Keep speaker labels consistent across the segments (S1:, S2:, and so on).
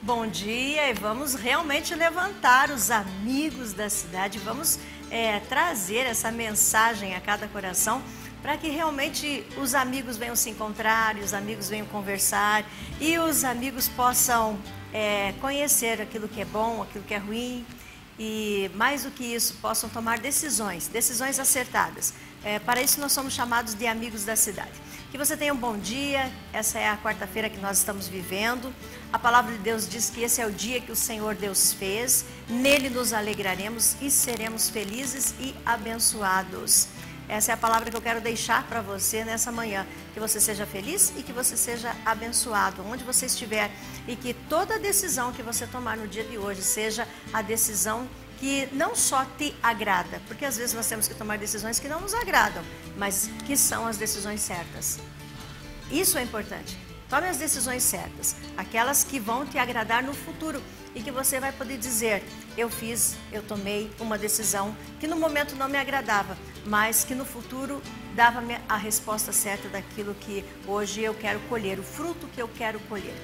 S1: Bom dia, e vamos realmente levantar os amigos da cidade, vamos trazer essa mensagem a cada coração para que realmente os amigos venham se encontrar, e os amigos venham conversar e os amigos possam conhecer aquilo que é bom, aquilo que é ruim e mais do que isso, possam tomar decisões acertadas. Para isso nós somos chamados de amigos da cidade. Que você tenha um bom dia, essa é a quarta-feira que nós estamos vivendo. A palavra de Deus diz que esse é o dia que o Senhor Deus fez, nele nos alegraremos e seremos felizes e abençoados. Essa é a palavra que eu quero deixar para você nessa manhã, que você seja feliz e que você seja abençoado, onde você estiver, e que toda decisão que você tomar no dia de hoje seja a decisão que não só te agrada, porque às vezes nós temos que tomar decisões que não nos agradam, mas que são as decisões certas. Isso é importante. Tome as decisões certas, aquelas que vão te agradar no futuro e que você vai poder dizer, eu tomei uma decisão que no momento não me agradava, mas que no futuro dava-me a resposta certa daquilo que hoje eu quero colher, o fruto que eu quero colher.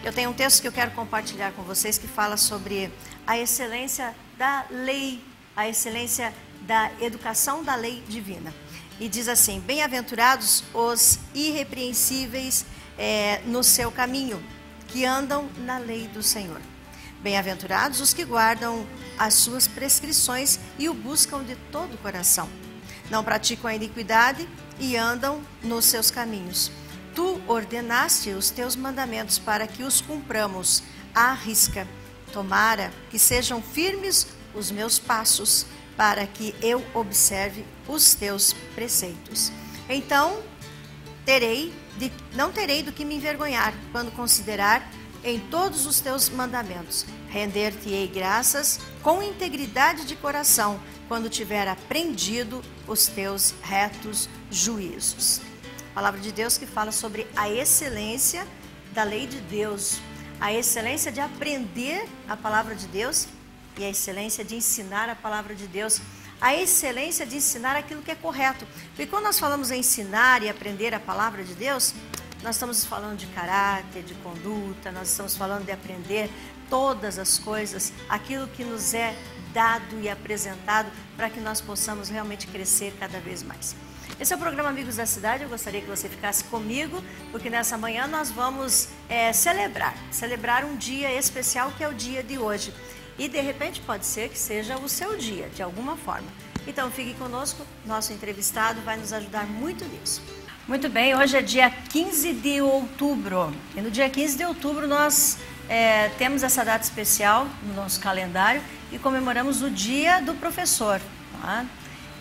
S1: Eu tenho um texto que eu quero compartilhar com vocês que fala sobre a excelência da lei, a excelência da educação da lei divina. E diz assim, bem-aventurados os irrepreensíveis no seu caminho, que andam na lei do Senhor. Bem-aventurados os que guardam as suas prescrições e o buscam de todo o coração. Não praticam a iniquidade e andam nos seus caminhos. Tu ordenaste os teus mandamentos para que os cumpramos à risca. Tomara que sejam firmes os meus passos, para que eu observe os teus preceitos. Então, não terei do que me envergonhar, quando considerar em todos os teus mandamentos. Render-te-ei graças com integridade de coração, quando tiver aprendido os teus retos juízos. Palavra de Deus que fala sobre a excelência da lei de Deus, a excelência de aprender a palavra de Deus e a excelência de ensinar a palavra de Deus, a excelência de ensinar aquilo que é correto. Porque quando nós falamos em ensinar e aprender a palavra de Deus, nós estamos falando de caráter, de conduta, nós estamos falando de aprender todas as coisas, aquilo que nos é dado e apresentado para que nós possamos realmente crescer cada vez mais. Esse é o programa Amigos da Cidade, eu gostaria que você ficasse comigo, porque nessa manhã nós vamos celebrar um dia especial que é o dia de hoje. E de repente pode ser que seja o seu dia, de alguma forma. Então fique conosco, nosso entrevistado vai nos ajudar muito nisso. Muito bem, hoje é dia 15 de outubro, e no dia 15 de outubro nós temos essa data especial no nosso calendário e comemoramos o dia do professor. Tá?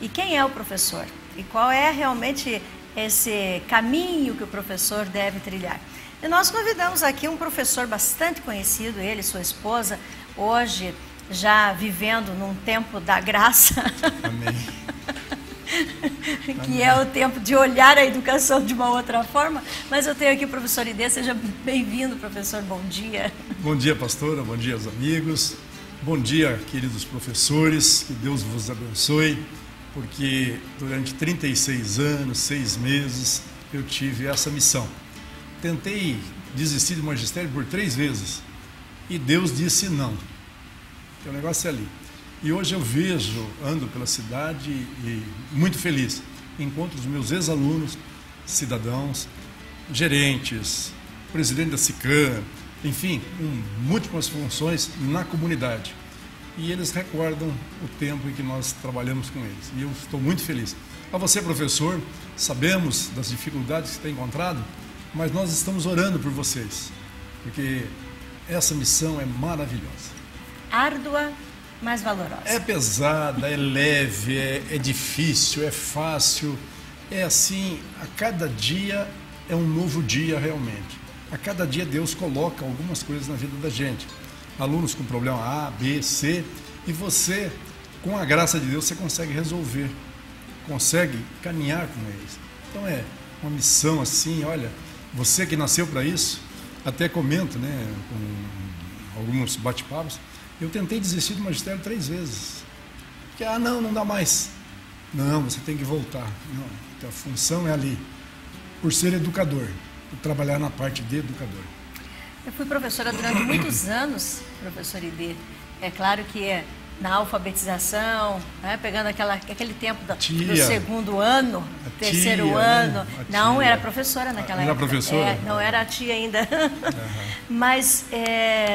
S1: E quem é o professor? E qual é realmente esse caminho que o professor deve trilhar? E nós convidamos aqui um professor bastante conhecido, ele e sua esposa, hoje já vivendo num tempo da graça. Amém. Que é o tempo de olhar a educação de uma outra forma. Mas eu tenho aqui o professor Idê, seja bem-vindo, professor, bom dia.
S2: Bom dia, pastora, bom dia aos amigos, bom dia, queridos professores, que Deus vos abençoe. Porque durante 36 anos, 6 meses, eu tive essa missão. Tentei desistir do magistério por 3 vezes e Deus disse não. Então, o negócio é ali. E hoje eu ando pela cidade e muito feliz. Encontro os meus ex-alunos, cidadãos, gerentes, presidente da SICAM, enfim, múltiplas funções na comunidade. E eles recordam o tempo em que nós trabalhamos com eles. E eu estou muito feliz. A você, professor, sabemos das dificuldades que tem encontrado, mas nós estamos orando por vocês, porque essa missão é maravilhosa.
S1: Árdua, mas valorosa.
S2: É pesada, é leve, é difícil, é fácil. É assim, a cada dia é um novo dia realmente. A cada dia Deus coloca algumas coisas na vida da gente. Alunos com problema A, B, C, e você, com a graça de Deus, você consegue resolver, consegue caminhar com eles. Então é uma missão assim, olha, você que nasceu para isso, até comento, né, com alguns bate-papos, eu tentei desistir do magistério 3 vezes, porque, não dá mais. Não, você tem que voltar. Não, a função é ali, por ser educador, por trabalhar na parte de educador.
S1: Eu fui professora durante muitos anos, professora Idê. É claro que na alfabetização, né, pegando aquele tempo do segundo ano, terceiro ano. Não, era professora naquela época.
S2: Era professora?
S1: Não era a tia ainda. Mas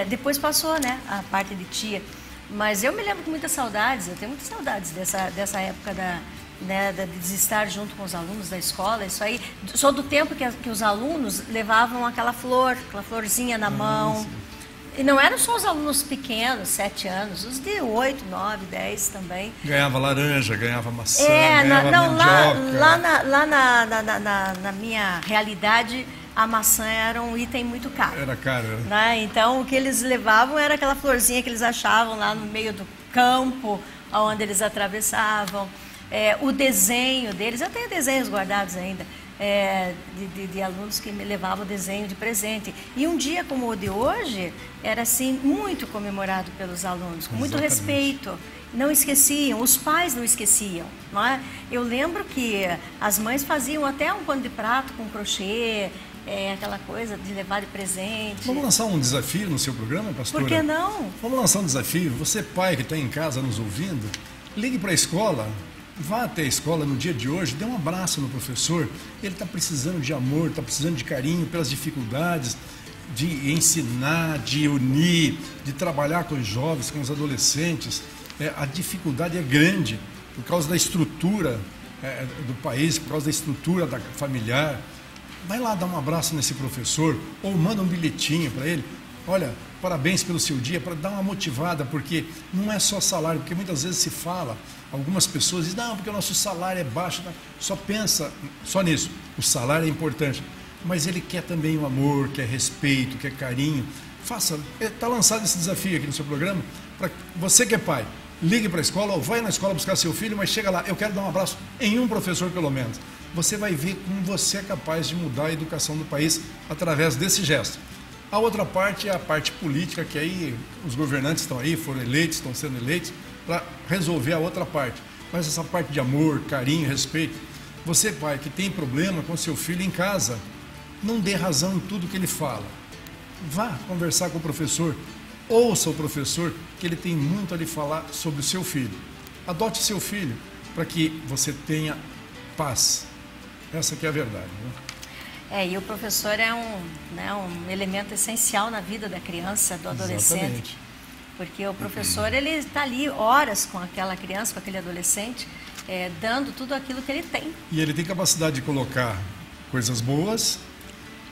S1: depois passou, né, a parte de tia. Mas eu me lembro com muitas saudades, eu tenho muitas saudades dessa época de estar junto com os alunos da escola. Isso aí, sou do tempo que os alunos levavam aquela florzinha na mão. Sim. E não eram só os alunos pequenos, 7 anos, os de 8, 9, 10 também.
S2: Ganhava laranja, ganhava maçã, ganhava mandioca.
S1: Lá na minha realidade, a maçã era um item muito caro.
S2: Era caro.
S1: Né? Então, o que eles levavam era aquela florzinha que eles achavam lá no meio do campo, onde eles atravessavam. O desenho deles, eu tenho desenhos guardados ainda, de alunos que me levavam desenho de presente. E um dia como o de hoje, era assim, muito comemorado pelos alunos, com muito respeito. Não esqueciam, os pais não esqueciam. Não é? Eu lembro que as mães faziam até um pano de prato com crochê, aquela coisa de levar de presente.
S2: Vamos lançar um desafio no seu programa, pastora?
S1: Por que não?
S2: Vamos lançar um desafio. Você, pai que está em casa nos ouvindo, ligue para a escola. Vá até a escola no dia de hoje, dê um abraço no professor. Ele está precisando de amor, está precisando de carinho pelas dificuldades de ensinar, de unir, de trabalhar com os jovens, com os adolescentes. A dificuldade é grande por causa da estrutura do país, por causa da estrutura familiar. Vai lá dar um abraço nesse professor ou manda um bilhetinho para ele. Olha, parabéns pelo seu dia, para dar uma motivada, porque não é só salário, porque muitas vezes se fala, algumas pessoas dizem, não, porque o nosso salário é baixo, só pensa só nisso, o salário é importante, mas ele quer também o amor, quer respeito, quer carinho. Faça, está lançado esse desafio aqui no seu programa, para você que é pai, ligue para a escola ou vai na escola buscar seu filho, mas chega lá, eu quero dar um abraço em um professor pelo menos. Você vai ver como você é capaz de mudar a educação do país através desse gesto. A outra parte é a parte política, que aí os governantes estão aí, foram eleitos, estão sendo eleitos, para resolver a outra parte. Mas essa parte de amor, carinho, respeito. Você, pai, que tem problema com seu filho em casa, não dê razão em tudo que ele fala. Vá conversar com o professor, ouça o professor, que ele tem muito a lhe falar sobre o seu filho. Adote seu filho para que você tenha paz. Essa que é a verdade, né?
S1: E o professor é um elemento essencial na vida da criança, do adolescente.
S2: Exatamente.
S1: Porque o professor, ele está ali horas com aquela criança, com aquele adolescente, dando tudo aquilo que ele tem.
S2: E ele tem capacidade de colocar coisas boas,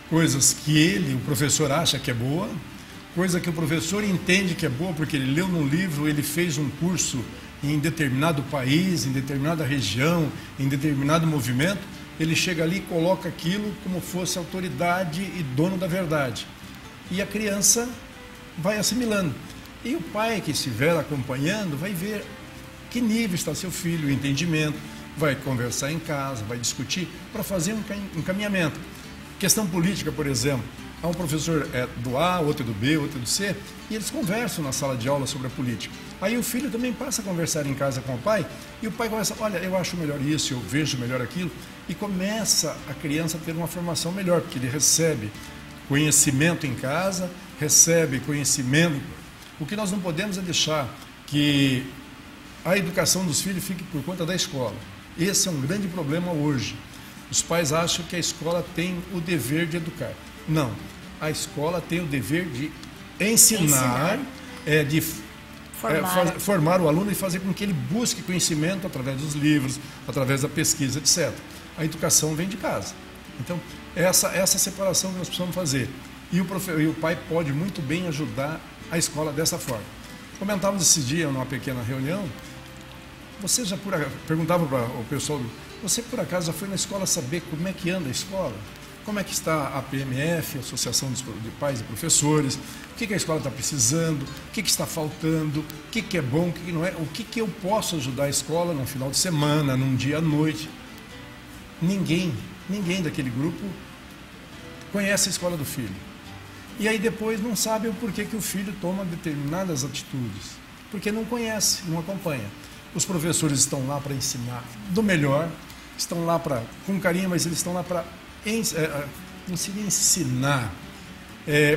S2: coisas que o professor acha que é boa, coisa que o professor entende que é boa, porque ele leu num livro, ele fez um curso em determinado país, em determinada região, em determinado movimento. Ele chega ali e coloca aquilo como fosse autoridade e dono da verdade. E a criança vai assimilando. E o pai que estiver acompanhando vai ver que nível está seu filho, o entendimento, vai conversar em casa, vai discutir para fazer um encaminhamento. Questão política, por exemplo, há um professor do A, outro do B, outro do C, e eles conversam na sala de aula sobre a política. Aí o filho também passa a conversar em casa com o pai, e o pai começa, olha, eu acho melhor isso, eu vejo melhor aquilo, e começa a criança a ter uma formação melhor, porque ele recebe conhecimento em casa, recebe conhecimento. O que nós não podemos é deixar que a educação dos filhos fique por conta da escola. Esse é um grande problema hoje. Os pais acham que a escola tem o dever de educar. Não, a escola tem o dever de ensinar. De formar o aluno e fazer com que ele busque conhecimento através dos livros, através da pesquisa, etc. A educação vem de casa. Então, essa separação que nós precisamos fazer. E o pai pode muito bem ajudar a escola dessa forma. Comentávamos esse dia, numa pequena reunião, você já perguntava para o pessoal, você por acaso já foi na escola saber como é que anda a escola? Como é que está a PMF, a Associação de Pais e Professores, o que a escola está precisando, o que está faltando, o que é bom, o que não é, o que eu posso ajudar a escola no final de semana, num dia à noite. Ninguém daquele grupo conhece a escola do filho. E aí depois não sabe o porquê que o filho toma determinadas atitudes, porque não conhece, não acompanha. Os professores estão lá para ensinar do melhor, estão lá com carinho, mas eles estão lá para não seria ensinar,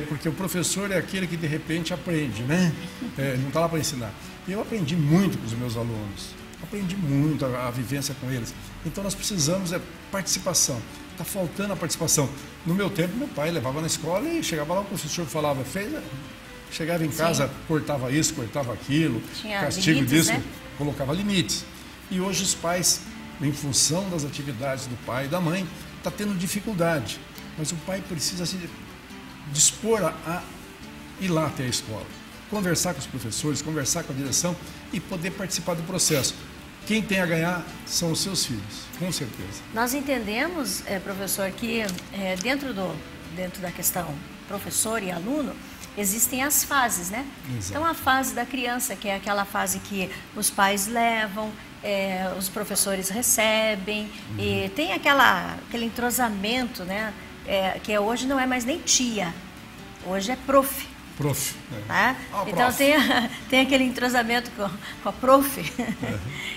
S2: porque o professor é aquele que de repente aprende, né? Não está lá para ensinar. E eu aprendi muito com os meus alunos, aprendi muito a vivência com eles. Então nós precisamos participação. Está faltando a participação. No meu tempo, meu pai levava na escola e chegava lá, o professor falava, chegava em casa, cortava isso, cortava aquilo,
S1: tinha
S2: castigo
S1: limites,
S2: disso,
S1: né?
S2: Colocava limites. E hoje os pais, em função das atividades do pai e da mãe, está tendo dificuldade. Mas o pai precisa se dispor a ir lá até a escola, conversar com os professores, conversar com a direção e poder participar do processo. Quem tem a ganhar são os seus filhos, com certeza.
S1: Nós entendemos, professor, que dentro da questão professor e aluno, existem as fases, né?
S2: Exato.
S1: Então, a fase da criança, que é aquela fase que os pais levam, os professores recebem, e tem aquele entrosamento, né? Que hoje não é mais nem tia, hoje é prof.
S2: Prof.
S1: Tá? Então, tem aquele entrosamento com a prof.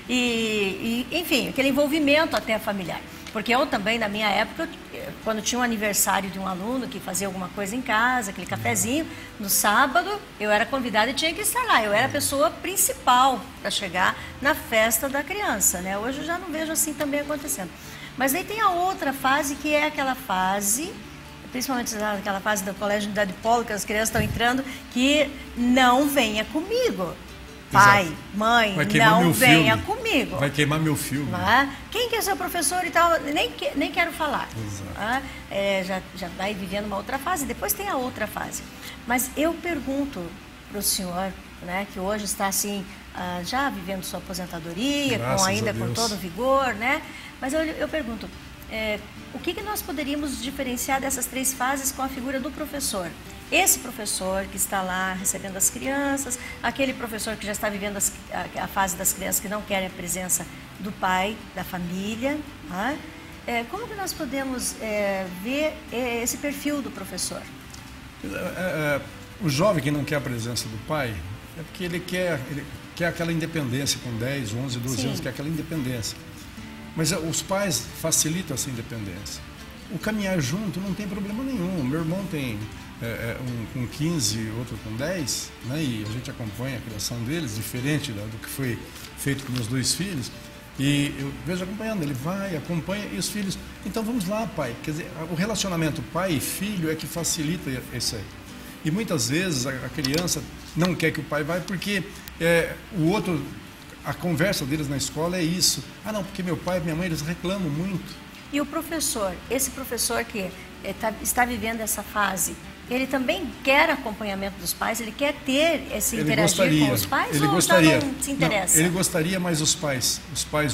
S1: E, enfim, aquele envolvimento até familiar. Porque eu também, na minha época, quando tinha um aniversário de um aluno que fazia alguma coisa em casa, aquele cafezinho, no sábado, eu era convidada e tinha que estar lá. Eu era a pessoa principal para chegar na festa da criança, né? Hoje eu já não vejo assim também acontecendo. Mas aí tem a outra fase, que é aquela fase, principalmente aquela fase do colégio de unidade polo, que as crianças estão entrando, que não venha comigo. Pai, exato. Mãe, não venha comigo.
S2: Vai queimar meu filme.
S1: Quem quer ser o professor e tal, nem quero falar. Já vai vivendo uma outra fase, depois tem a outra fase. Mas eu pergunto para o senhor, né, que hoje está assim, já vivendo sua aposentadoria, ainda com todo vigor, né? Mas eu pergunto, o que nós poderíamos diferenciar dessas três fases com a figura do professor? Esse professor que está lá recebendo as crianças, aquele professor que já está vivendo a fase das crianças que não querem a presença do pai, da família. Como que nós podemos ver esse perfil do professor?
S2: O jovem que não quer a presença do pai é porque ele quer aquela independência com 10, 11, 12
S1: Sim.
S2: anos, quer aquela independência. Mas os pais facilitam essa independência. O caminhar junto não tem problema nenhum. Meu irmão tem um com 15, outro com 10, né? E a gente acompanha a criação deles, diferente do que foi feito com meus dois filhos. E eu vejo acompanhando, ele vai, acompanha, e os filhos... Então vamos lá, pai. Quer dizer, o relacionamento pai e filho é que facilita isso aí. E muitas vezes a criança não quer que o pai vá porque o outro... A conversa deles na escola é isso. Não, porque meu pai e minha mãe, eles reclamam muito.
S1: E o professor, esse professor que está vivendo essa fase, ele também quer acompanhamento dos pais? Ele quer ter esse interagir com os pais?
S2: Ele gostaria.
S1: Já não se interessa?
S2: Não, ele gostaria, mas os pais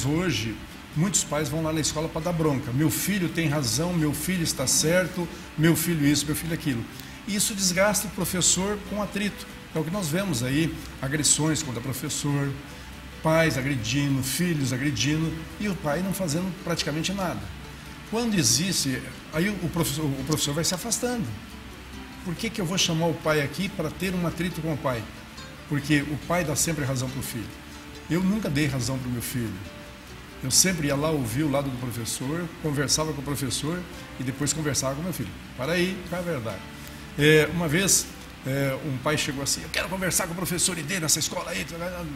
S2: hoje, muitos pais vão lá na escola para dar bronca. Meu filho tem razão, meu filho está certo, meu filho isso, meu filho aquilo. E isso desgasta o professor com atrito. É o que nós vemos aí, agressões contra o professor, pais agredindo, filhos agredindo e o pai não fazendo praticamente nada. Quando existe, aí o professor vai se afastando. Por que eu vou chamar o pai aqui para ter um atrito com o pai? Porque o pai dá sempre razão para o filho. Eu nunca dei razão para o meu filho. Eu sempre ia lá ouvir o lado do professor, conversava com o professor e depois conversava com o meu filho. Para aí, qual é a verdade? Uma vez... um pai chegou assim, eu quero conversar com o professor ID nessa escola aí.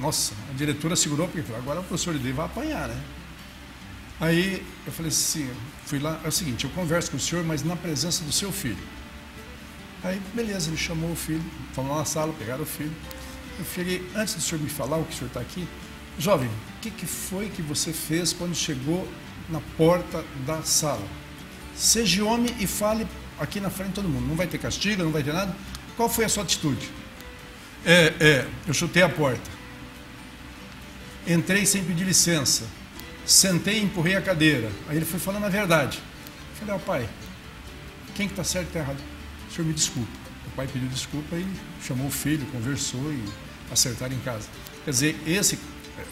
S2: Nossa, a diretora segurou porque falou, agora o professor ID vai apanhar, né? Aí eu falei assim, fui lá, é o seguinte, eu converso com o senhor, mas na presença do seu filho. Aí, beleza, ele chamou o filho, fomos lá na sala, pegaram o filho. Eu cheguei, antes do senhor me falar o que o senhor está aqui, jovem, o que foi que você fez quando chegou na porta da sala? Seja homem e fale aqui na frente de todo mundo, não vai ter castigo, não vai ter nada. Qual foi a sua atitude? Eu chutei a porta. Entrei sem pedir licença. Sentei e empurrei a cadeira. Aí ele foi falando a verdade. Eu falei, pai, quem que está certo e está errado? O senhor me desculpa. O pai pediu desculpa e chamou o filho, conversou e acertaram em casa. Quer dizer,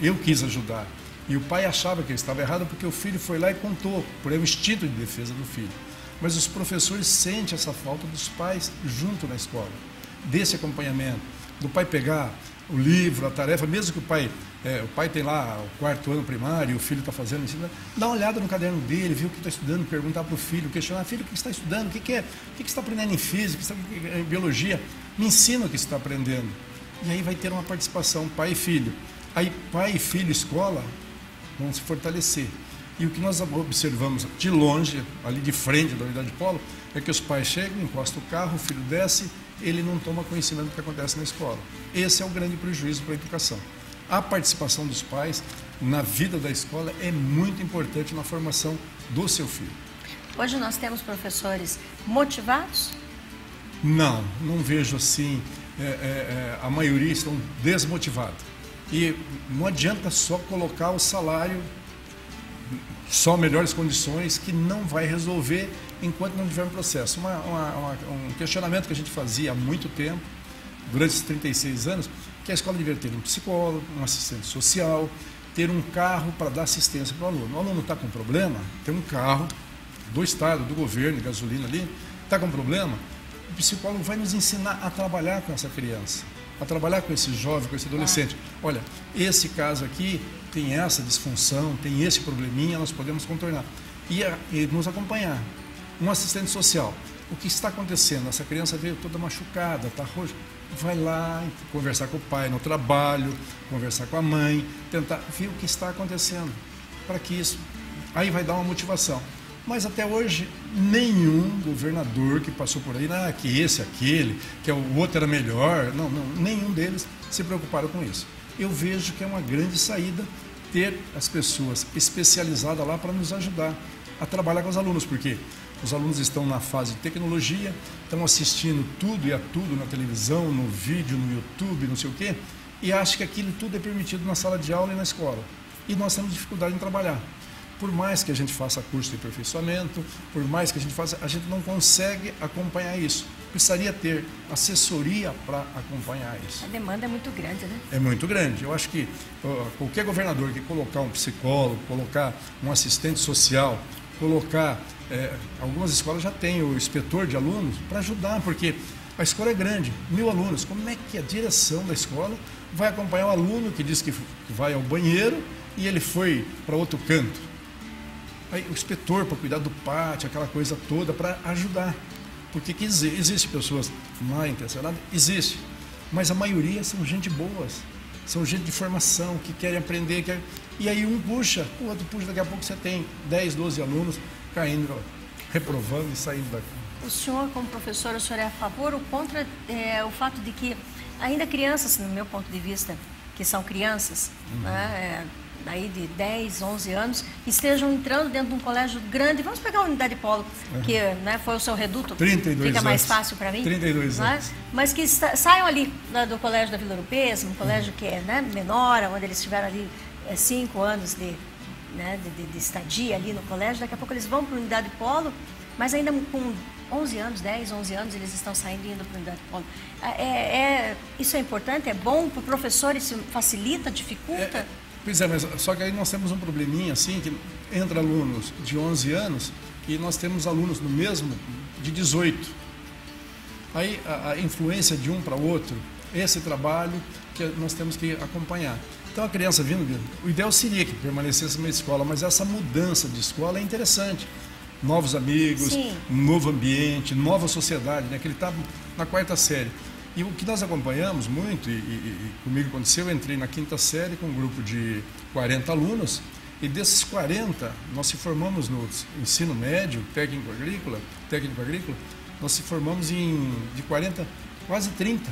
S2: eu quis ajudar. E o pai achava que ele estava errado porque o filho foi lá e contou, por um instinto de defesa do filho. Mas os professores sentem essa falta dos pais junto na escola, desse acompanhamento, do pai pegar. o livro, a tarefa, mesmo que o pai tem lá o 4º ano primário e o filho está fazendo ensino, dá uma olhada no caderno dele, ver o que está estudando, perguntar para o filho, questionar: filho, o que está estudando, o que você está aprendendo em física, em biologia, me ensina o que você está aprendendo. E aí vai ter uma participação, pai e filho. Aí pai, filho, escola vão se fortalecer. E o que nós observamos de longe, ali de frente da unidade polo, é que os pais chegam, encostam o carro, o filho desce, ele não toma conhecimento do que acontece na escola. Esse é o grande prejuízo para a educação. A participação dos pais na vida da escola é muito importante na formação do seu filho.
S1: Hoje nós temos professores motivados?
S2: Não vejo assim. A maioria estão desmotivados. E não adianta só colocar o salário, só melhores condições, que não vai resolver enquanto não tiver um processo. Um questionamento que a gente fazia há muito tempo, durante esses 36 anos, que a escola deveria ter um psicólogo, um assistente social, ter um carro para dar assistência para o aluno. O aluno está com problema, tem um carro do Estado, do governo, de gasolina ali, está com problema, o psicólogo vai nos ensinar a trabalhar com essa criança, a trabalhar com esse jovem, com esse adolescente. Olha, esse caso aqui tem essa disfunção, tem esse probleminha, nós podemos contornar. E nos acompanhar. Um assistente social. O que está acontecendo? Essa criança veio toda machucada, está roxa. Vai lá conversar com o pai no trabalho, conversar com a mãe, tentar ver o que está acontecendo. Para que isso... Aí vai dar uma motivação. Mas até hoje, nenhum governador que passou por aí, que esse, aquele, que o outro era melhor, nenhum deles se preocuparam com isso. Eu vejo que é uma grande saída ter as pessoas especializadas lá para nos ajudar a trabalhar com os alunos, porque os alunos estão na fase de tecnologia, estão assistindo tudo e a tudo na televisão, no vídeo, no YouTube, não sei o quê, e acham que aquilo tudo é permitido na sala de aula e na escola. E nós temos dificuldade em trabalhar. Por mais que a gente faça curso de aperfeiçoamento, por mais que a gente não consegue acompanhar isso. Precisaria ter assessoria para acompanhar isso.
S1: A demanda é muito grande, né?
S2: É muito grande. Eu acho que qualquer governador que colocar um psicólogo, colocar um assistente social, colocar... algumas escolas já têm o inspetor de alunos para ajudar, porque a escola é grande, 1000 alunos. Como é que a direção da escola vai acompanhar o aluno que diz que vai ao banheiro e ele foi para outro canto? Aí, o inspetor para cuidar do pátio, aquela coisa toda, para ajudar. Porque existe pessoas mal intencionadas? Existe. Mas a maioria são gente boas, são gente de formação, que querem aprender. E aí um puxa, o outro puxa, daqui a pouco você tem 10, 12 alunos caindo, reprovando e saindo daqui.
S1: O senhor, como professor, o senhor é a favor ou contra o fato de que ainda crianças, no meu ponto de vista, que são crianças, né, daí de 10, 11 anos, estejam entrando dentro de um colégio grande. Vamos pegar a unidade polo, que foi o seu reduto,
S2: 32
S1: fica mais
S2: anos.
S1: fácil para mim.
S2: 32 anos.
S1: Mas que saiam ali do colégio da Vila Oropesa, um colégio que é menor, onde eles tiveram ali 5 anos de estadia ali no colégio. Daqui a pouco eles vão para a unidade polo, mas ainda com 11 anos, 10, 11 anos, eles estão saindo e indo para a unidade polo. Isso é importante, é bom para o professor, isso facilita, dificulta?
S2: Pois é, mas só que aí nós temos um probleminha assim, que entra alunos de 11 anos e nós temos alunos no mesmo de 18. Aí a influência de um para o outro, esse trabalho que nós temos que acompanhar. Então a criança vindo, o ideal seria que permanecesse na escola, mas essa mudança de escola é interessante. Novos amigos, novo ambiente, nova sociedade, né? Que ele está na 4ª série. E o que nós acompanhamos muito, e comigo aconteceu, eu entrei na 5ª série com um grupo de 40 alunos, e desses 40, nós se formamos no ensino médio, técnico agrícola, nós se formamos de 40, quase 30.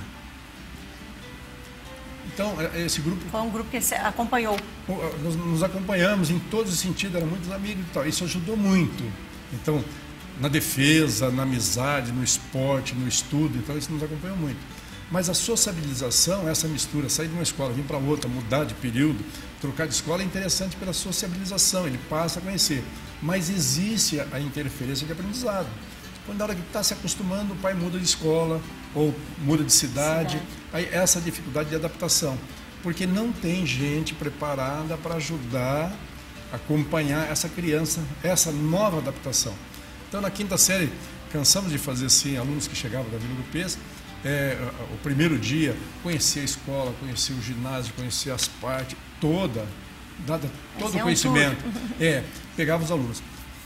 S2: Então, esse grupo...
S1: Foi um grupo que você acompanhou.
S2: Nós nos acompanhamos em todos os sentidos, eram muitos amigos e tal. Isso ajudou muito. Então, na defesa, na amizade, no esporte, no estudo, então isso nos acompanhou muito. Mas a sociabilização, essa mistura, sair de uma escola, vir para outra, mudar de período, trocar de escola, é interessante pela sociabilização, ele passa a conhecer. Mas existe a interferência de aprendizado. Quando na hora que está se acostumando, o pai muda de escola ou muda de cidade, aí essa dificuldade de adaptação. Porque não tem gente preparada para ajudar a acompanhar essa criança, essa nova adaptação. Então, na 5ª série, cansamos de fazer assim, alunos que chegavam da Vila Oropesa, o primeiro dia, conhecia a escola, conhecia o ginásio, conhecia as partes, todo o conhecimento. Pegava os alunos.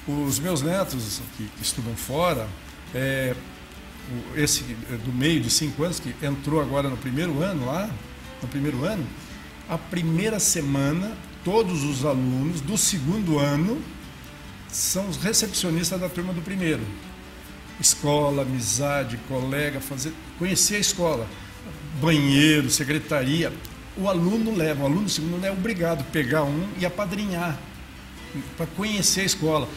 S2: Os meus netos que estudam fora, esse do meio de 5 anos, que entrou agora no primeiro ano lá, a primeira semana, todos os alunos do segundo ano são os recepcionistas da turma do primeiro. Escola, amizade, colega, conhecer a escola, banheiro, secretaria. O aluno segundo não é obrigado a pegar um e apadrinhar, para conhecer a escola,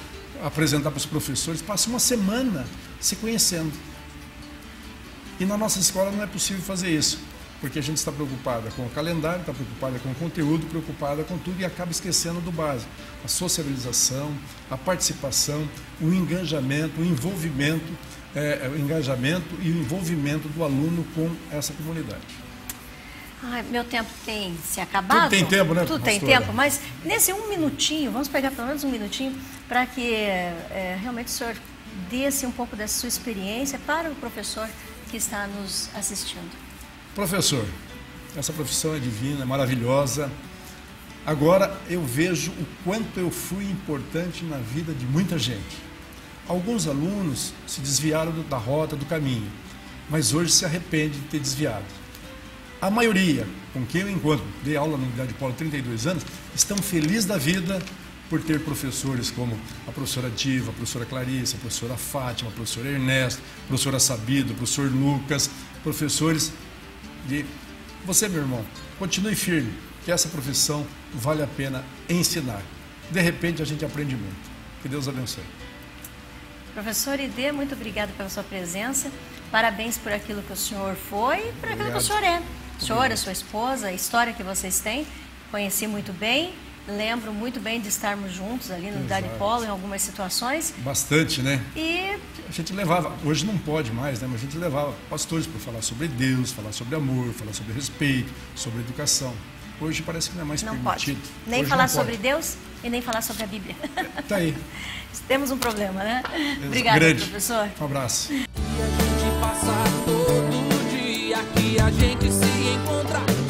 S2: apresentar para os professores, passa uma semana se conhecendo. E na nossa escola não é possível fazer isso, porque a gente está preocupada com o calendário, está preocupada com o conteúdo, preocupada com tudo e acaba esquecendo do básico. A sociabilização, a participação, o engajamento, o envolvimento e o envolvimento do aluno com essa comunidade.
S1: Ai, meu tempo tem se acabado.
S2: Tudo tem tempo, né,
S1: Tudo tem tempo, mas nesse um minutinho, vamos pegar pelo menos um minutinho, para que realmente o senhor desse um pouco dessa sua experiência para o professor que está nos assistindo.
S2: Professor, essa profissão é divina, é maravilhosa. Agora eu vejo o quanto eu fui importante na vida de muita gente. Alguns alunos se desviaram da rota, do caminho, mas hoje se arrepende de ter desviado. A maioria, com quem eu encontro, dei aula na Unidade Paulo há 32 anos, estão felizes da vida por ter professores como a professora Diva, a professora Clarice, a professora Fátima, a professora Ernesto, a professora Sabido, o professor Lucas, professores de... Você, meu irmão, continue firme, que essa profissão vale a pena ensinar. De repente a gente aprende muito. Que Deus abençoe.
S1: Professor Idê, muito obrigado pela sua presença. Parabéns por aquilo que o senhor foi e por aquilo que o senhor é. O senhor, a sua esposa, a história que vocês têm, conheci muito bem. Lembro muito bem de estarmos juntos ali no Unidade Polo em algumas situações.
S2: Bastante, né?
S1: E
S2: a gente levava, hoje não pode mais, né? Mas a gente levava pastores para falar sobre Deus, falar sobre amor, falar sobre respeito, sobre educação. Hoje parece que não é mais permitido.
S1: Pode. Nem hoje falar sobre Deus e nem falar sobre a Bíblia.
S2: Tá aí.
S1: Temos um problema, né? Obrigada, professor.
S2: Um abraço.
S3: E a gente passa todo dia, que a gente se encontra.